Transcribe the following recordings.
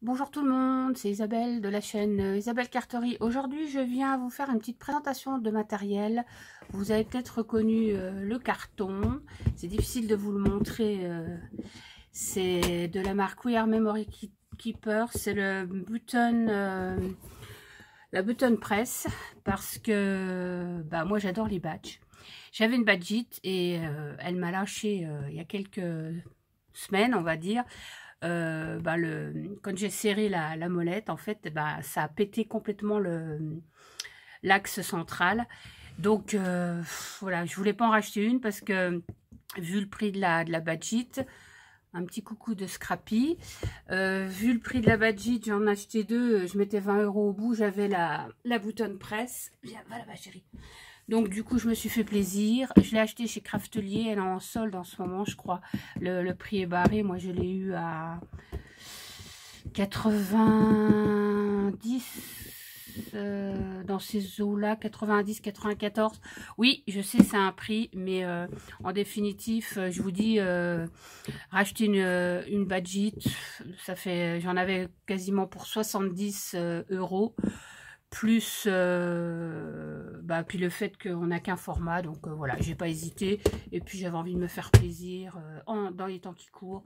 Bonjour tout le monde, c'est Isabelle de la chaîne Isabelle Carterie. Aujourd'hui, je viens vous faire une petite présentation de matériel. Vous avez peut-être reconnu le carton. C'est difficile de vous le montrer. C'est de la marque We Are Memory Keeper. C'est le button, la button press parce que moi j'adore les badges. J'avais une badgite et elle m'a lâché il y a quelques semaines, on va dire. Quand j'ai serré la molette, en fait, ça a pété complètement l'axe central. Donc, voilà, je voulais pas en racheter une parce que, vu le prix de la badgite, un petit coucou de Scrappy, vu le prix de la badgite, j'en ai acheté deux, je mettais 20 € au bout, j'avais la boutonne presse. Viens, va là-bas, chérie. Donc, du coup, je me suis fait plaisir. Je l'ai acheté chez Craftelier. Elle est en solde en ce moment, je crois. Le prix est barré. Moi, je l'ai eu à 90, dans ces eaux-là, 90, 94. Oui, je sais, c'est un prix, mais en définitif, je vous dis, racheter une badgite, ça fait, j'en avais quasiment pour 70 €. Plus puis le fait qu'on n'a qu'un format, donc voilà, j'ai pas hésité, et puis j'avais envie de me faire plaisir dans les temps qui courent,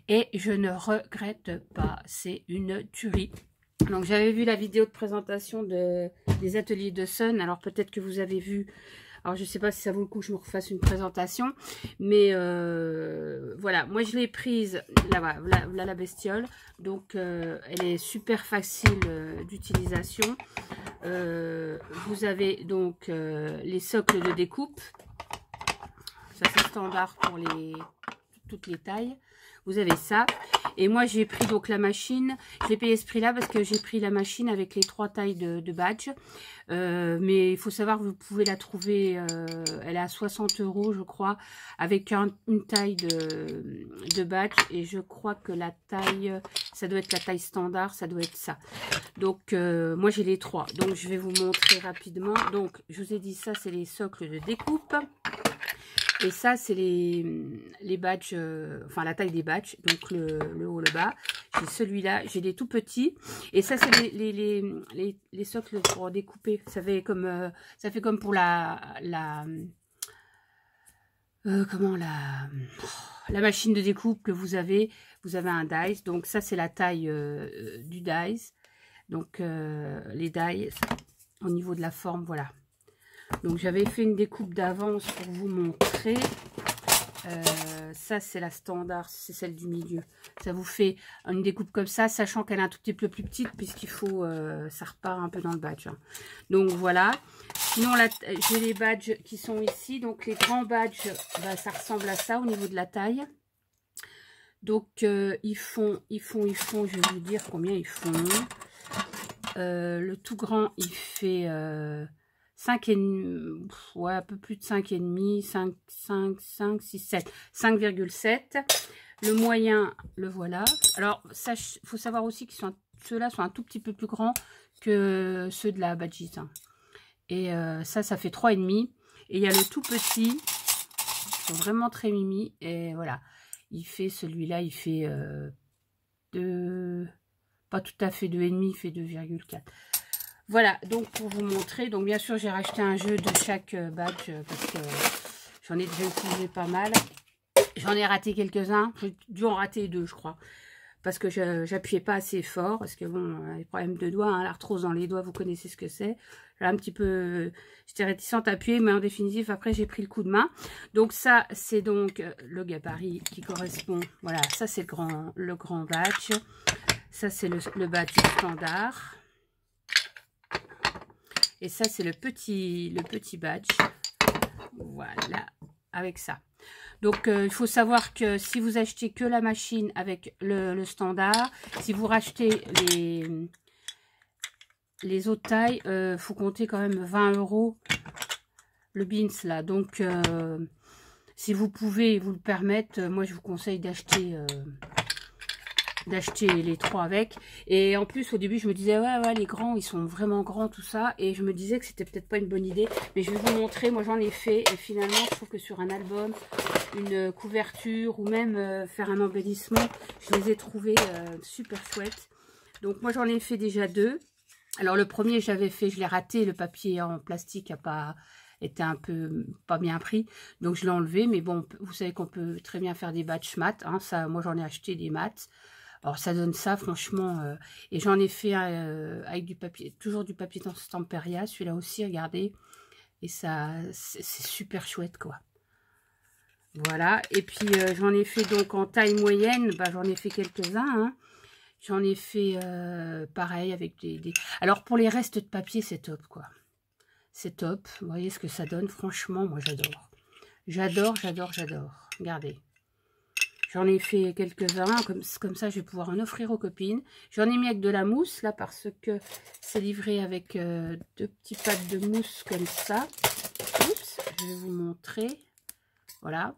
et je ne regrette pas, c'est une tuerie. Donc j'avais vu la vidéo de présentation des ateliers de Sun, alors peut-être que vous avez vu. Alors, je ne sais pas si ça vaut le coup que je me refasse une présentation. Mais voilà, moi je l'ai prise, là, la bestiole. Donc, elle est super facile d'utilisation. Vous avez donc les socles de découpe. Ça, c'est standard pour toutes les tailles. Vous avez ça. Et moi, j'ai pris donc la machine. Je l'ai payé ce prix-là parce que j'ai pris la machine avec les 3 tailles de badge. Mais il faut savoir que vous pouvez la trouver, elle est à 60 € je crois, avec une taille de badge. Et je crois que la taille, ça doit être la taille standard, ça doit être ça. Donc, moi, j'ai les 3. Donc, je vais vous montrer rapidement. Donc, je vous ai dit ça, c'est les socles de découpe. Et ça, c'est les badges, enfin la taille des badges, donc le haut, le bas. J'ai celui-là, j'ai des tout petits. Et ça, c'est les socles pour découper. Ça fait comme pour la machine de découpe que vous avez. Vous avez un dies. Donc ça, c'est la taille du dies. Donc les dies, au niveau de la forme, voilà. Donc j'avais fait une découpe d'avance pour vous montrer. Ça c'est la standard, c'est celle du milieu. Ça vous fait une découpe comme ça, sachant qu'elle est un tout petit peu plus petite, puisqu'il faut, ça repart un peu dans le badge. Hein. Donc voilà. Sinon j'ai les badges qui sont ici. Donc les grands badges, ça ressemble à ça au niveau de la taille. Donc ils font, je vais vous dire combien ils font. Le tout grand, il fait 5,5, ouais, un peu plus de 5,5, 5, 6, 7, 5,7. Le moyen, le voilà. Alors, ça, faut savoir aussi que ceux-là sont un tout petit peu plus grands que ceux de la badgite. Hein. Et ça fait 3,5. Et il y a le tout petit, ils sont vraiment très mimi. Et voilà, il fait celui-là, il fait pas tout à fait 2,5, il fait 2,4. Voilà, donc pour vous montrer, donc bien sûr j'ai racheté un jeu de chaque badge parce que j'en ai déjà utilisé pas mal. J'en ai raté quelques-uns, j'ai dû en rater 2 je crois. Parce que j'appuyais pas assez fort, parce que bon, les problèmes de doigts, hein, l'arthrose dans les doigts, vous connaissez ce que c'est. Là un petit peu, j'étais réticente à appuyer, mais en définitive après j'ai pris le coup de main. Donc ça c'est donc le gabarit qui correspond, voilà, ça c'est le grand badge. Ça c'est le badge standard. Et ça, c'est le petit badge. Voilà, avec ça. Donc, il faut savoir que si vous achetez que la machine avec le standard, si vous rachetez les autres tailles, faut compter quand même 20 € le bins là. Donc, si vous pouvez vous le permettre, moi, je vous conseille d'acheter les 3 avec. Et en plus au début je me disais ouais les grands ils sont vraiment grands tout ça, et je me disais que c'était peut-être pas une bonne idée, mais je vais vous montrer. Moi j'en ai fait et finalement je trouve que sur un album, une couverture ou même faire un embellissement, je les ai trouvés super chouettes. Donc moi j'en ai fait déjà 2. Alors le premier j'avais fait, je l'ai raté, le papier en plastique a pas était un peu pas bien pris, donc je l'ai enlevé. Mais bon, vous savez qu'on peut très bien faire des batchs mat, hein, ça, moi j'en ai acheté des mats. Alors ça donne ça franchement, et j'en ai fait avec du papier, toujours du papier Stamperia, celui-là aussi, regardez, et ça c'est super chouette quoi. Voilà, et puis j'en ai fait donc en taille moyenne, bah, j'en ai fait quelques-uns, hein. J'en ai fait pareil avec des... Alors pour les restes de papier, c'est top quoi. C'est top, vous voyez ce que ça donne, franchement, moi j'adore. J'adore, j'adore, j'adore. Regardez. J'en ai fait quelques-uns, comme ça je vais pouvoir en offrir aux copines. J'en ai mis avec de la mousse, là, parce que c'est livré avec 2 petits pattes de mousse comme ça. Oups, je vais vous montrer. Voilà.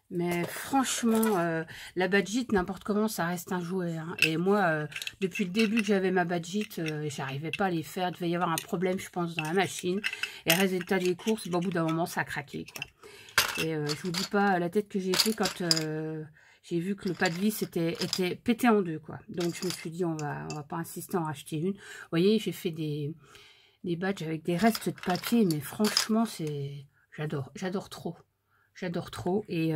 Mais franchement, la badgite, n'importe comment, ça reste un jouet. Hein. Et moi, depuis le début que j'avais ma badgite, j'arrivais pas à les faire. Il devait y avoir un problème, je pense, dans la machine. Et résultat des courses, bon, au bout d'un moment, ça a craqué. Quoi. Et je vous dis pas la tête que j'ai pris quand j'ai vu que le pas de vis était pété en deux. Quoi. Donc je me suis dit, on va pas insister à en racheter une. Vous voyez, j'ai fait des badges avec des restes de papier. Mais franchement, j'adore trop. J'adore trop. Et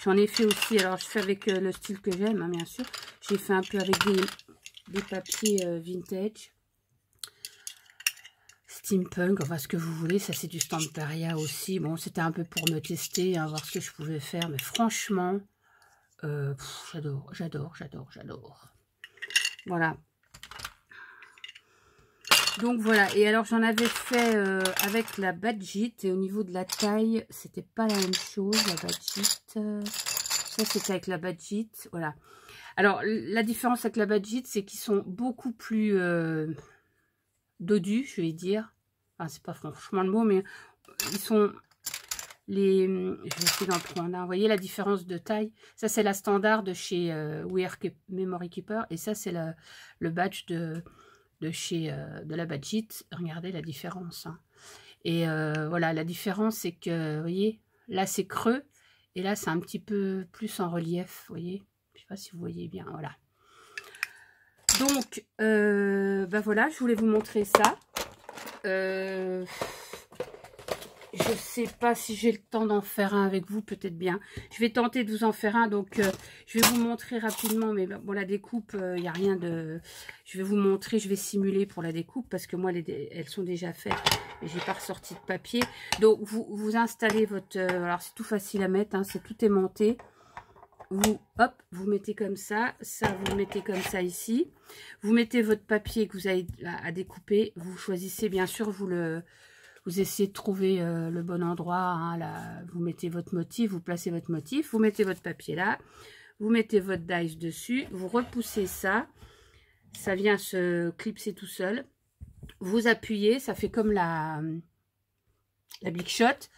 j'en ai fait aussi, alors je fais avec le style que j'aime, hein, bien sûr. J'ai fait un peu avec des papiers vintage. Steampunk, enfin ce que vous voulez. Ça c'est du Stamperia aussi. Bon, c'était un peu pour me tester, hein, voir ce que je pouvais faire. Mais franchement, j'adore. Voilà. Donc voilà, et alors j'en avais fait avec la badgite, et au niveau de la taille, c'était pas la même chose, la badgite. Ça c'était avec la badgite, voilà. Alors la différence avec la badgite, c'est qu'ils sont beaucoup plus dodus, je vais dire. Enfin, c'est pas franchement le mot, mais ils sont je vais essayer d'en prendre un. Vous voyez la différence de taille? Ça c'est la standard de chez Memory Keeper, et ça c'est le badge de chez de la badgite. Regardez la différence, hein. Et voilà, la différence c'est que, vous voyez, là c'est creux et là c'est un petit peu plus en relief, vous voyez, je sais pas si vous voyez bien, voilà. Donc bah voilà, je voulais vous montrer ça. Je sais pas si j'ai le temps d'en faire un avec vous, peut-être bien. Je vais tenter de vous en faire un, donc je vais vous montrer rapidement, mais bon, la découpe, il n'y a rien de... Je vais vous montrer, je vais simuler pour la découpe, parce que moi, elles sont déjà faites, et j'ai pas ressorti de papier. Donc, vous installez votre... alors, c'est tout facile à mettre, hein, c'est tout aimanté. Hop, vous mettez comme ça, vous mettez comme ça ici. Vous mettez votre papier que vous avez à découper, vous choisissez, bien sûr, vous essayez de trouver le bon endroit, hein, là, vous mettez votre motif, vous placez votre motif, vous mettez votre papier là, vous mettez votre dice dessus, vous repoussez ça, ça vient se clipser tout seul, vous appuyez, ça fait comme la Big Shot,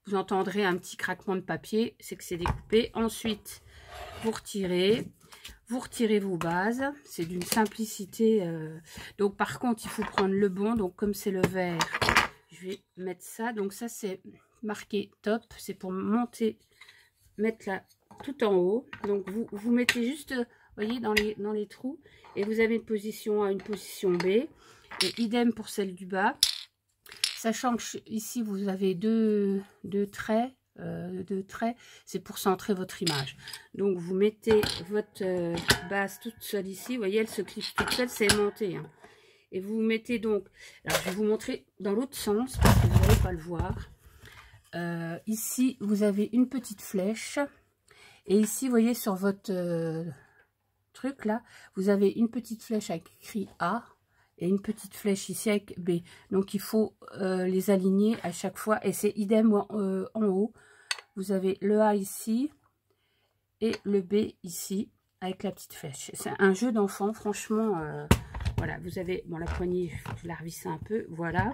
vous entendrez un petit craquement de papier, c'est que c'est découpé. Ensuite, vous retirez vos bases, c'est d'une simplicité, donc par contre, il faut prendre le bon, donc comme c'est le vert, je vais mettre ça, donc ça c'est marqué top, c'est pour monter, mettre là tout en haut. Donc vous mettez juste, vous voyez, dans les trous, et vous avez une position A, une position B, et idem pour celle du bas, sachant que ici vous avez deux traits, c'est pour centrer votre image. Donc vous mettez votre base toute seule ici, vous voyez, elle se clipse toute seule, c'est aimanté, hein. Et vous mettez donc, alors je vais vous montrer dans l'autre sens, parce que vous n'allez pas le voir. Ici, vous avez une petite flèche. Et ici, vous voyez, sur votre truc là, vous avez une petite flèche avec écrit A. Et une petite flèche ici avec B. Donc, il faut les aligner à chaque fois. Et c'est idem en haut. Vous avez le A ici. Et le B ici, avec la petite flèche. C'est un jeu d'enfant, franchement... voilà, vous avez, bon, la poignée, je la revisse un peu, voilà.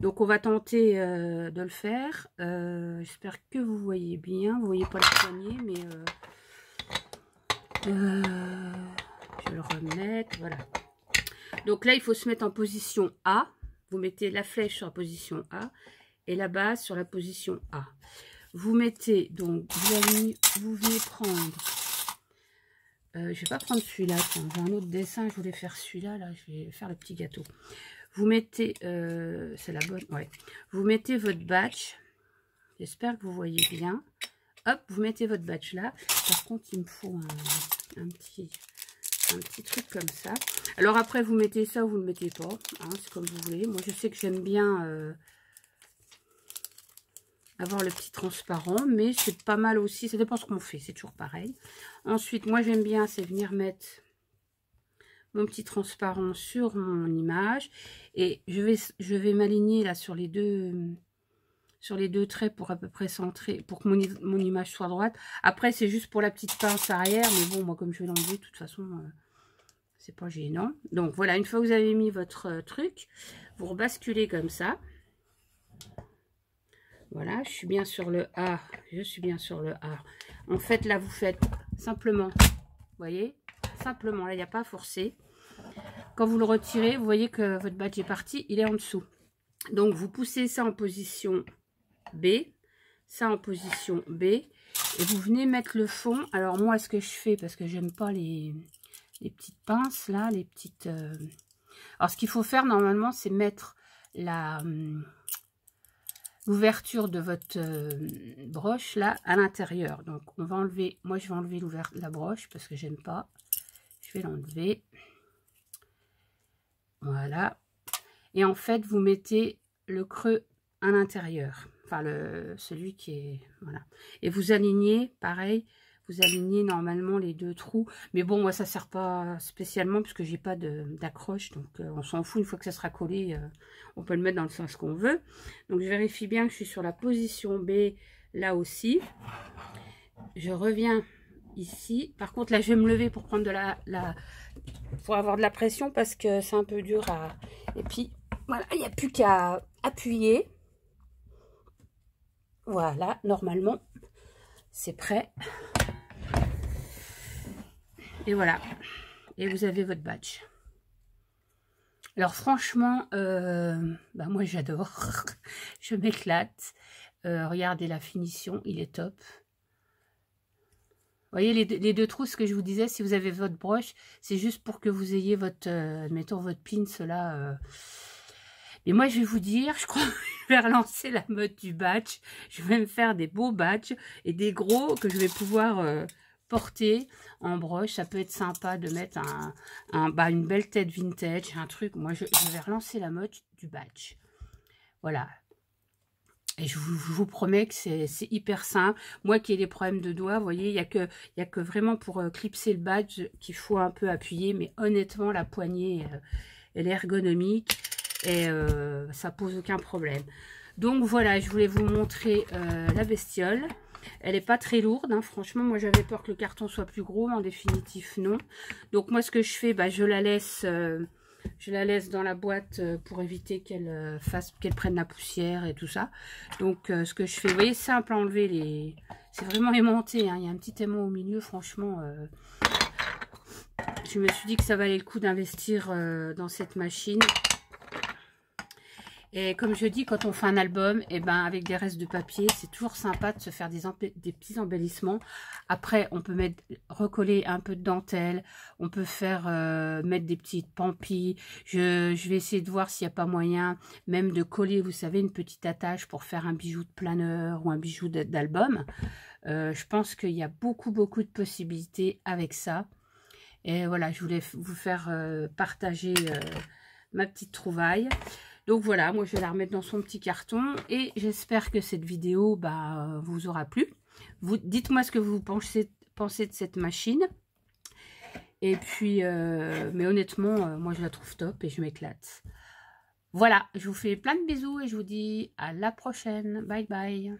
Donc, on va tenter de le faire. J'espère que vous voyez bien. Vous voyez pas la poignée, mais je vais le remettre, voilà. Donc là, il faut se mettre en position A. Vous mettez la flèche sur la position A et la base sur la position A. Vous mettez, donc, vous venez prendre je vais pas prendre celui-là, j'ai un autre dessin, je voulais faire celui-là, là, je vais faire le petit gâteau. Vous mettez, c'est la bonne, ouais. Vous mettez votre batch, j'espère que vous voyez bien. Hop, vous mettez votre batch là. Par contre, il me faut un petit truc comme ça. Alors après, vous mettez ça ou vous ne le mettez pas, hein, c'est comme vous voulez. Moi, je sais que j'aime bien avoir le petit transparent, mais c'est pas mal aussi, ça dépend ce qu'on fait, c'est toujours pareil. Ensuite, moi j'aime bien, c'est venir mettre mon petit transparent sur mon image, et je vais m'aligner là sur les deux traits pour à peu près centrer, pour que mon image soit droite. Après, c'est juste pour la petite pince arrière, mais bon, moi comme je vais l'enlever, de toute façon, c'est pas gênant. Donc voilà, une fois que vous avez mis votre truc, vous rebasculez comme ça. Voilà, je suis bien sur le A. Je suis bien sur le A. En fait, là, vous faites simplement, vous voyez, simplement, là, il n'y a pas à forcer. Quand vous le retirez, vous voyez que votre badge est parti, il est en dessous. Donc, vous poussez ça en position B, ça en position B, et vous venez mettre le fond. Alors, moi, ce que je fais, parce que j'aime pas les petites pinces, là, les petites... Alors, ce qu'il faut faire, normalement, c'est mettre l'ouverture de votre broche là à l'intérieur. Donc on va enlever, moi je vais enlever la broche parce que j'aime pas, je vais l'enlever, voilà, et en fait vous mettez le creux à l'intérieur, enfin celui qui est, voilà, et vous alignez pareil, vous alignez normalement les deux trous, mais bon moi ça sert pas spécialement puisque j'ai pas d'accroche, donc on s'en fout, une fois que ça sera collé, on peut le mettre dans le sens qu'on veut. Donc je vérifie bien que je suis sur la position B là aussi. Je reviens ici, par contre là je vais me lever pour prendre pour avoir de la pression parce que c'est un peu dur à, et puis voilà, il n'y a plus qu'à appuyer. Voilà, normalement c'est prêt. Et voilà, et vous avez votre badge. Alors franchement, bah moi j'adore, je m'éclate. Regardez la finition, il est top. Vous voyez les deux trous, ce que je vous disais, si vous avez votre broche, c'est juste pour que vous ayez votre, admettons votre pin, là. Et moi je vais vous dire, je crois que je vais relancer la mode du badge. Je vais me faire des beaux badges et des gros que je vais pouvoir... porter en broche. Ça peut être sympa de mettre une belle tête vintage, un truc. Moi je vais relancer la mode du badge, voilà, et je vous promets que c'est hyper simple. Moi qui ai des problèmes de doigts, vous voyez, il y a que vraiment pour clipser le badge qu'il faut un peu appuyer, mais honnêtement la poignée elle est ergonomique et ça pose aucun problème. Donc voilà, je voulais vous montrer la bestiole. Elle n'est pas très lourde, hein. Franchement, moi j'avais peur que le carton soit plus gros, mais en définitive non. Donc moi ce que je fais, bah, je la laisse dans la boîte pour éviter qu'elle prenne la poussière et tout ça. Donc ce que je fais, vous voyez, simple à enlever c'est vraiment aimanté, hein. Il y a un petit aimant au milieu, franchement. Je me suis dit que ça valait le coup d'investir dans cette machine. Et comme je dis, quand on fait un album, et ben avec des restes de papier, c'est toujours sympa de se faire des petits embellissements. Après, on peut recoller un peu de dentelle, on peut faire mettre des petites pampilles. Je vais essayer de voir s'il n'y a pas moyen même de coller, vous savez, une petite attache pour faire un bijou de planeur ou un bijou d'album. Je pense qu'il y a beaucoup de possibilités avec ça. Et voilà, je voulais vous faire partager ma petite trouvaille. Donc voilà, moi je vais la remettre dans son petit carton et j'espère que cette vidéo vous aura plu. Dites-moi ce que vous pensez de cette machine. Et puis, mais honnêtement, moi je la trouve top et je m'éclate. Voilà, je vous fais plein de bisous et je vous dis à la prochaine. Bye bye.